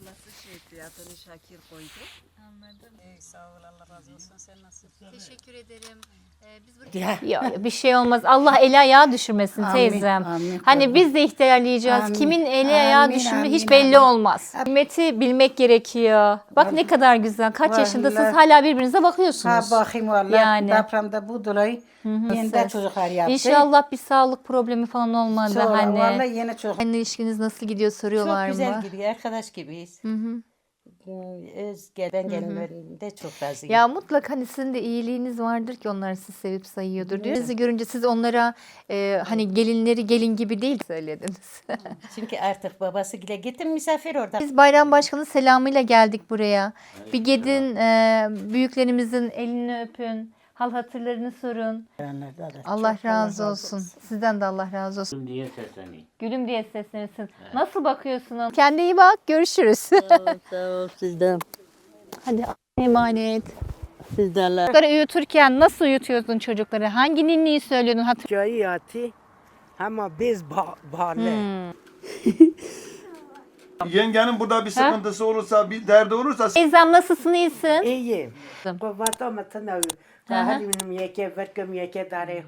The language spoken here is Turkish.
ablası şey etti, adını Şakir koydu. Anladım. Sağ ol, Allah razı olsun. Sen nasılsın? Teşekkür ederim. Biz Ya bir şey olmaz. Allah eli ayağı düşürmesin Amin, teyzem. amin, Hani kurban. biz de ihtiyarlayacağız. Amin, Kimin eli ayağı amin, düşürme hiç amin, belli amin. olmaz. Kıymeti bilmek gerekiyor. Bak ne kadar güzel. Kaç Vallahi. yaşındasınız hala birbirinize Ha bakıyorsunuz. bakayım vallahi Yani. depremde bu dolayı yeni de Ses. çocuklar yaptı. İnşallah bir sağlık problemi falan olmadı Sonra hani. vallahi yeni çocuk. Anne ilişkiniz nasıl gidiyor soruyorlar Çok güzel mı? gidiyor, arkadaş gibiyiz. Özge'den gelinlerin de çok razıyım. Ya mutlaka hani sizin de iyiliğiniz vardır ki onlar sizi sevip sayıyordur diyor. Sizi görünce siz onlara hani gelinleri gelin gibi değil söylediniz. Çünkü artık babası gile gittim misafir orada. Biz Bayram Başkanı selamıyla geldik buraya. Bir gidin büyüklerimizin elini öpün. Hal hatırlarını sorun. Allah razı olsun. Sizden de Allah razı olsun. diye sesleneyim. Gülüm diye seslenirsin. Nasıl bakıyorsun ona? Kendine iyi bak. Görüşürüz. Sağ ol sizden. Hadi emanet. Sizden. Çocukları uyuturken nasıl uyutuyordun çocukları? Hangi ninniyi söylüyordun? Cayı yati ama biz bağlı. Yengenin burada bir sıkıntısı olursa, bir derdi olursa Teyzem nasılsın? İyisin? İyi. Kuvvata matana. Kahali benim yeke verkem yeke dare.